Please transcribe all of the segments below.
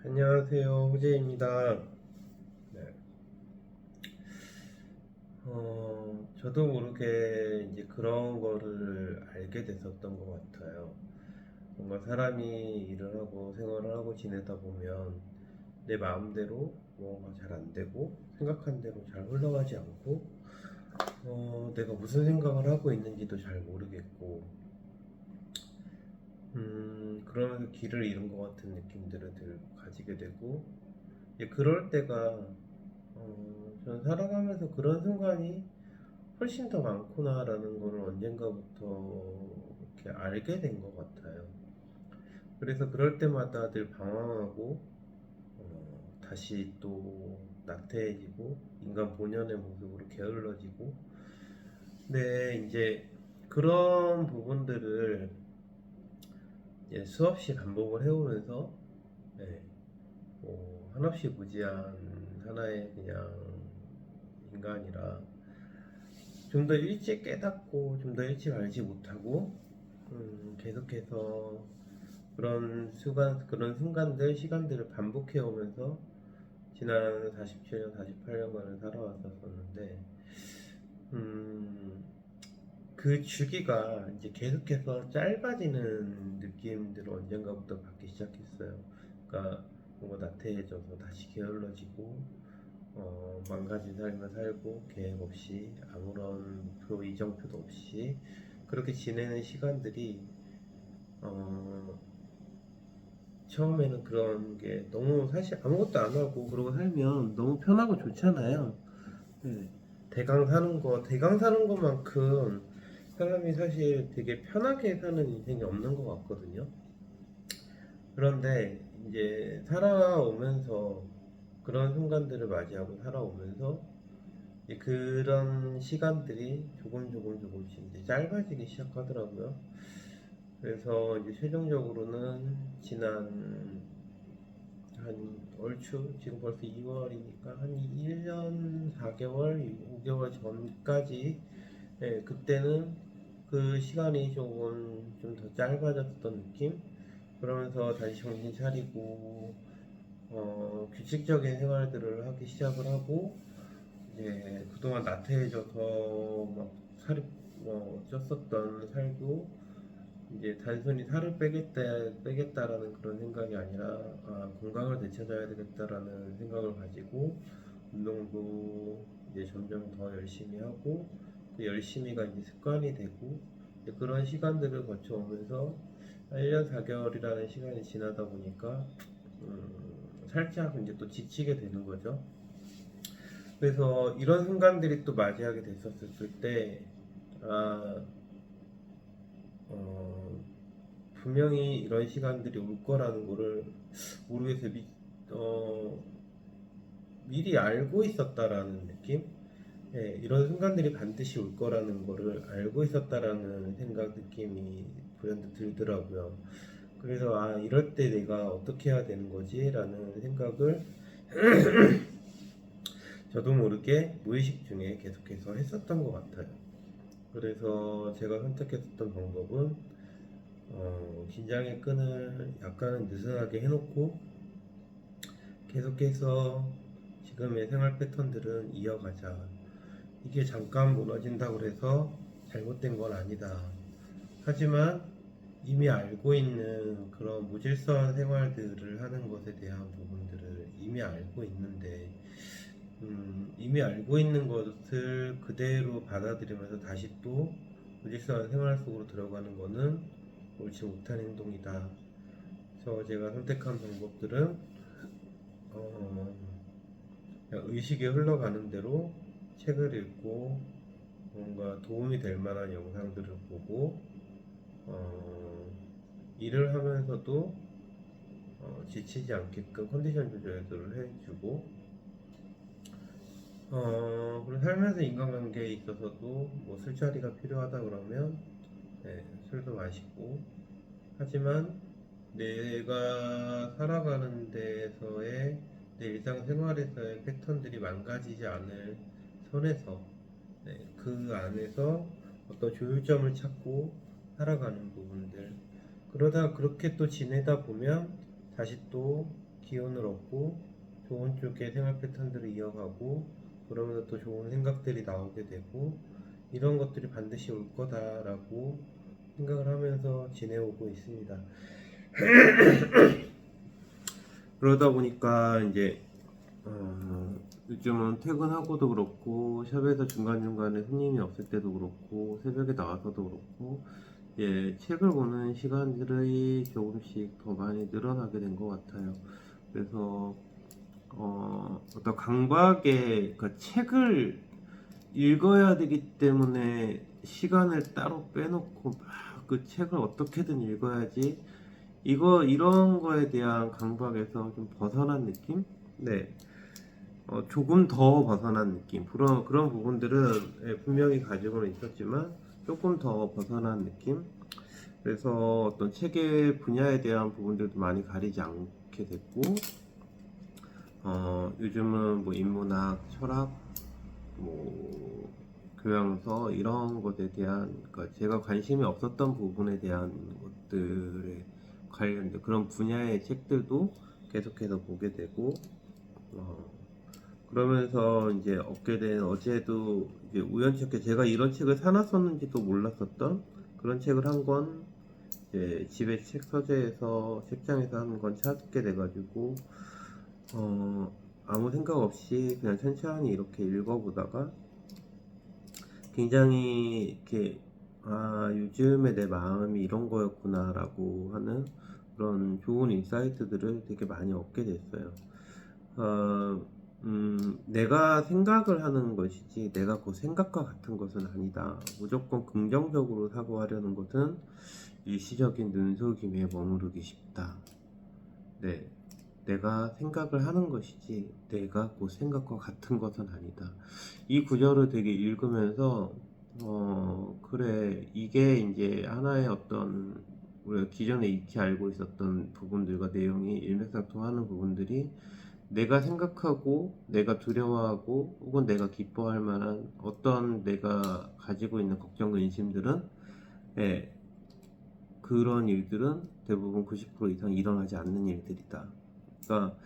안녕하세요, 호재입니다. 네. 저도 모르게 이제 그런 거를 알게 됐었던 것 같아요. 뭔가 사람이 일을 하고 생활을 하고 지내다 보면 내 마음대로 뭐가 잘 안 되고 생각한 대로 잘 흘러가지 않고 내가 무슨 생각을 하고 있는지도 잘 모르겠고 그러면서 길을 잃은 것 같은 느낌들을 가지게 되고 그럴 때가 저는 살아가면서 그런 순간이 훨씬 더 많구나라는 거를 언젠가부터 이렇게 알게 된 것 같아요. 그래서 그럴 때마다 늘 방황하고 다시 또 나태해지고 인간 본연의 모습으로 게을러지고 근데 이제 그런 부분들을 이제 수없이 반복을 해오면서 네, 뭐 한없이 무지한 하나의 그냥 인간이라 좀 더 일찍 깨닫고 좀 더 일찍 알지 못하고 계속해서 그런 순간들 시간들을 반복해 오면서 지난 47년 48년간을 살아왔었는데 음, 그 주기가 이제 계속해서 짧아지는 느낌들을 언젠가부터 받기 시작했어요. 그러니까 뭔가 나태해져서 다시 게을러지고 망가진 삶을 살고 계획 없이 아무런 목표 이정표도 없이 그렇게 지내는 시간들이 어, 처음에는 그런 게 너무 사실 아무것도 안 하고 그러고 살면 너무 편하고 좋잖아요. 네. 대강 사는 것만큼 사람이 사실 되게 편하게 사는 인생이 없는 것 같거든요. 그런데 이제 살아오면서 그런 순간들을 맞이하고 살아오면서 이제 그런 시간들이 조금씩 이제 짧아지기 시작하더라고요. 그래서 이제 최종적으로는 지난 한 얼추 지금 벌써 2월이니까 한 1년 4개월, 5개월 전까지 그때는 그 시간이 조금 좀 더 짧아졌던 느낌? 그러면서 다시 정신 차리고 규칙적인 생활들을 하기 시작을 하고 이제 그동안 나태해져서 막 살이 쪘었던 살도 이제 단순히 살을 빼겠다라는 그런 생각이 아니라 건강을 되찾아야 되겠다라는 생각을 가지고 운동도 이제 점점 더 열심히 하고 그 열심히가 이제 습관이 되고 이제 그런 시간들을 거쳐오면서 1년 4개월이라는 시간이 지나다 보니까 살짝 이제 또 지치게 되는 거죠. 그래서 이런 순간들이 또 맞이하게 됐었을 때, 아, 어, 분명히 이런 시간들이 올 거라는 거를 모르겠어요. 미리 알고 있었다라는 느낌? 이런 순간들이 반드시 올 거라는 거를 알고 있었다라는 생각, 느낌이 불현듯 들더라고요. 그래서 이럴 때 내가 어떻게 해야 되는 거지? 라는 생각을 저도 모르게 무의식 중에 계속해서 했었던 것 같아요. 그래서 제가 선택했었던 방법은 긴장의 끈을 약간은 느슨하게 해놓고 계속해서 지금의 생활 패턴들은 이어가자. 이게 잠깐 무너진다고 해서 잘못된 건 아니다. 하지만 이미 알고 있는 그런 무질서한 생활들을 하는 것에 대한 부분들을 이미 알고 있는데 이미 알고 있는 것을 그대로 받아들이면서 다시 또 무질서한 생활 속으로 들어가는 것은 옳지 못한 행동이다. 그래서 제가 선택한 방법들은 어, 그냥 의식이 흘러가는 대로 책을 읽고 뭔가 도움이 될 만한 영상들을 보고 어, 일을 하면서도 지치지 않게끔 컨디션 조절들을 해주고 그리고 살면서 인간관계에 있어서도 뭐 술자리가 필요하다 그러면 술도 마시고 하지만 내가 살아가는 데서의 내 일상생활에서의 패턴들이 망가지지 않을 선에서 그 안에서 어떤 조율점을 찾고 살아가는 부분들 그러다 그렇게 또 지내다 보면 다시 또 기운을 얻고 좋은 쪽의 생활 패턴들을 이어가고 그러면서 또 좋은 생각들이 나오게 되고 이런 것들이 반드시 올 거다라고 생각을 하면서 지내오고 있습니다. 그러다 보니까 이제 요즘은 퇴근하고도 그렇고 샵에서 중간중간에 손님이 없을 때도 그렇고 새벽에 나와서도 그렇고 책을 보는 시간들이 조금씩 더 많이 늘어나게 된 것 같아요. 그래서 어떤 강박에 그 책을 읽어야 되기 때문에 시간을 따로 빼놓고 막 그 책을 어떻게든 읽어야지 이런 거에 대한 강박에서 좀 벗어난 느낌? 네. 조금 더 벗어난 느낌. 그런 부분들은 분명히 가지고는 있었지만 조금 더 벗어난 느낌. 그래서 어떤 책의 분야에 대한 부분들도 많이 가리지 않게 됐고, 요즘은 뭐 인문학, 철학, 뭐 교양서 이런 것에 대한 그러니까 제가 관심이 없었던 부분에 대한 것들에 관련된 그런 분야의 책들도 계속해서 보게 되고 그러면서 이제 얻게 된 어제도 이제 우연찮게 제가 이런 책을 사놨었는지도 몰랐었던 그런 책을 한 권 이제 집에 책 서재에서 책장에서 한 권 찾게 돼가지고 아무 생각 없이 그냥 천천히 이렇게 읽어보다가 굉장히 이렇게 요즘에 내 마음이 이런 거였구나라고 하는 그런 좋은 인사이트들을 되게 많이 얻게 됐어요. 내가 생각을 하는 것이지 내가 그 생각과 같은 것은 아니다. 무조건 긍정적으로 사고하려는 것은 일시적인 눈속임에 머무르기 쉽다. 네, 내가 생각을 하는 것이지 내가 그 생각과 같은 것은 아니다. 이 구절을 되게 읽으면서 그래 이게 이제 하나의 어떤 우리가 기존에 익히 알고 있었던 부분들과 내용이 일맥상통하는 부분들이 내가 생각하고 내가 두려워하고 혹은 내가 기뻐할 만한 어떤 내가 가지고 있는 걱정과 근심들은 예, 그런 일들은 대부분 90% 이상 일어나지 않는 일들이다. 그러니까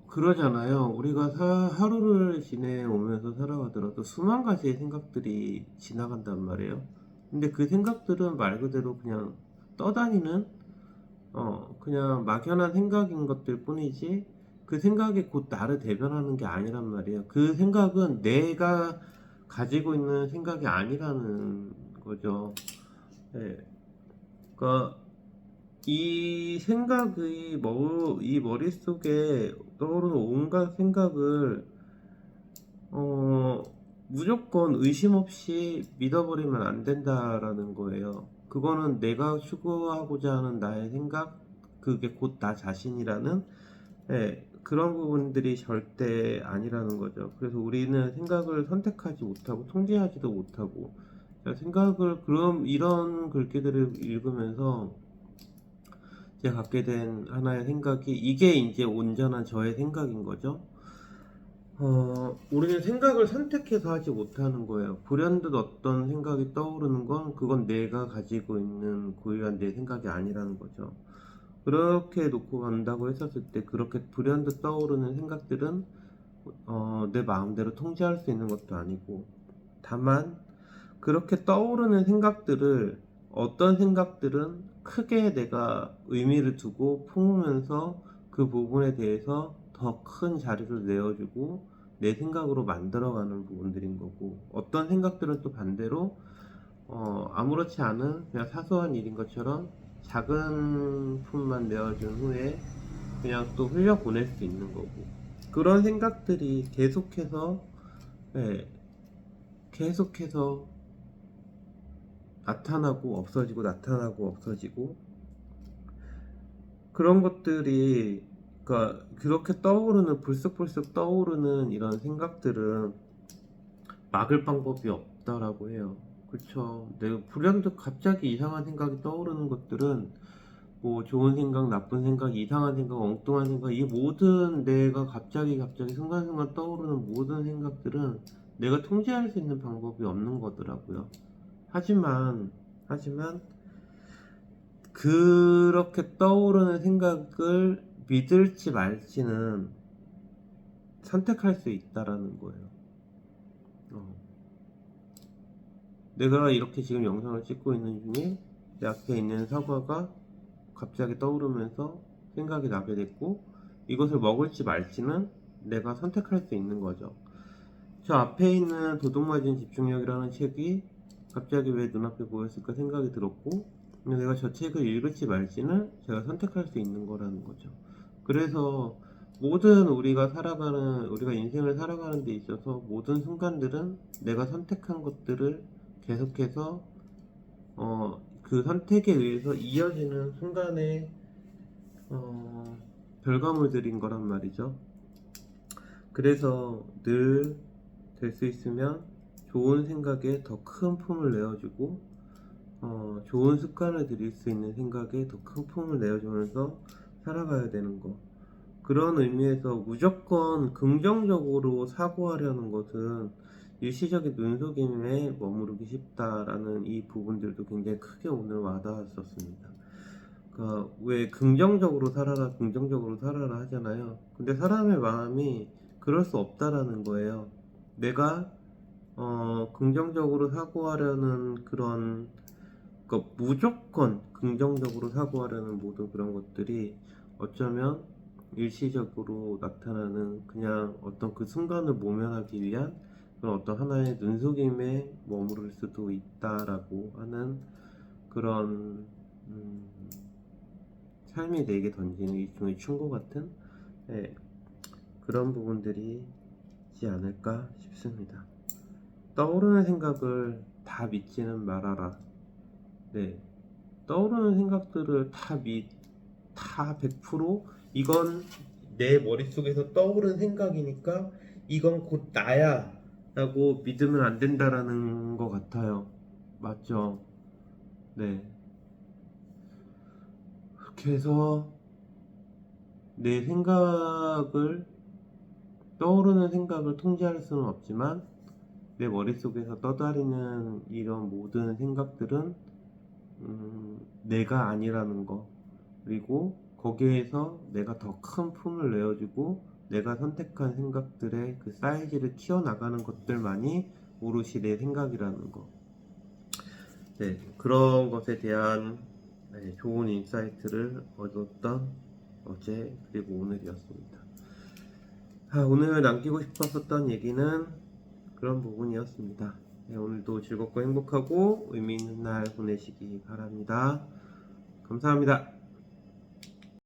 그러잖아요. 우리가 하루를 지내오면서 살아가더라도 수만 가지의 생각들이 지나간단 말이에요. 근데 그 생각들은 말 그대로 그냥 떠다니는 그냥 막연한 생각인 것들 뿐이지 그 생각이 곧 나를 대변하는 게 아니란 말이에요. 그 생각은 내가 가지고 있는 생각이 아니라는 거죠. 네. 그러니까 이 생각이 이 머릿속에 떠오르는 온갖 생각을 무조건 의심 없이 믿어버리면 안 된다라는 거예요. 그거는 내가 추구하고자 하는 나의 생각, 그게 곧 나 자신이라는 그런 부분들이 절대 아니라는 거죠. 그래서 우리는 생각을 선택하지 못하고 통제하지도 못하고 생각을 그럼 이런 글귀들을 읽으면서 제가 갖게 된 하나의 생각이 이게 이제 온전한 저의 생각인 거죠. 우리는 생각을 선택해서 하지 못하는 거예요. 불현듯 어떤 생각이 떠오르는 건 그건 내가 가지고 있는 고유한 내 생각이 아니라는 거죠. 그렇게 놓고 간다고 했었을 때 그렇게 불현듯 떠오르는 생각들은 내 마음대로 통제할 수 있는 것도 아니고 다만 그렇게 떠오르는 생각들을 어떤 생각들은 크게 내가 의미를 두고 품으면서 그 부분에 대해서 더 큰 자리를 내어주고 내 생각으로 만들어가는 부분들인 거고 어떤 생각들은 또 반대로 아무렇지 않은 그냥 사소한 일인 것처럼 작은 품만 내어준 후에 그냥 또 흘려보낼 수 있는 거고 그런 생각들이 계속해서 예, 계속해서 나타나고 없어지고 나타나고 없어지고 그런 것들이 그러니까 그렇게 떠오르는 불쑥불쑥 떠오르는 이런 생각들은 막을 방법이 없다라고 해요. 그렇죠. 내가 불현듯 갑자기 이상한 생각이 떠오르는 것들은 뭐 좋은 생각, 나쁜 생각, 이상한 생각, 엉뚱한 생각 이 모든 내가 갑자기 순간순간 떠오르는 모든 생각들은 내가 통제할 수 있는 방법이 없는 거더라고요. 하지만 그렇게 떠오르는 생각을 믿을지 말지는 선택할 수 있다라는 거예요. 내가 이렇게 지금 영상을 찍고 있는 중에 내 앞에 있는 사과가 갑자기 떠오르면서 생각이 나게 됐고, 이것을 먹을지 말지는 내가 선택할 수 있는 거죠. 저 앞에 있는 도둑맞은 집중력이라는 책이 갑자기 왜 눈앞에 보였을까 생각이 들었고, 근데 내가 저 책을 읽을지 말지는 제가 선택할 수 있는 거라는 거죠. 그래서 모든 우리가 인생을 살아가는 데 있어서 모든 순간들은 내가 선택한 것들을 계속해서 그 선택에 의해서 이어지는 순간의 결과물들인 거란 말이죠. 그래서 늘 될 수 있으면 좋은 생각에 더 큰 품을 내어주고, 좋은 습관을 들일 수 있는 생각에 더 큰 품을 내어주면서 살아가야 되는 거. 그런 의미에서 무조건 긍정적으로 사고하려는 것은 일시적인 눈속임에 머무르기 쉽다라는 이 부분들도 굉장히 크게 오늘 와닿았었습니다. 그러니까 왜 긍정적으로 살아라 하잖아요. 근데 사람의 마음이 그럴 수 없다라는 거예요. 내가 긍정적으로 사고하려는 그런, 그러니까 무조건 긍정적으로 사고하려는 모든 그런 것들이 어쩌면 일시적으로 나타나는 그냥 어떤 그 순간을 모면하기 위한 그런 어떤 하나의 눈속임에 머무를 수도 있다라고 하는 그런 삶이 내게 던지는 일종의 충고 같은, 예, 그런 부분들이 있지 않을까 싶습니다. 떠오르는 생각을 다 믿지는 말아라. 네, 떠오르는 생각들을 다 100% 이건 내 머릿속에서 떠오른 생각이니까 이건 곧 나야 라고 믿으면 안 된다라는 것 같아요. 맞죠? 네. 그렇게 해서 내 생각을, 떠오르는 생각을 통제할 수는 없지만 내 머릿속에서 떠다니는 이런 모든 생각들은 내가 아니라는 거, 그리고 거기에서 내가 더 큰 품을 내어주고 내가 선택한 생각들의 그 사이즈를 키워나가는 것들만이 오롯이 내 생각이라는 거. 네, 그런 것에 대한 좋은 인사이트를 얻었던 어제 그리고 오늘이었습니다. 오늘 남기고 싶었었던 얘기는 그런 부분이었습니다. 네, 오늘도 즐겁고 행복하고 의미 있는 날 보내시기 바랍니다. 감사합니다.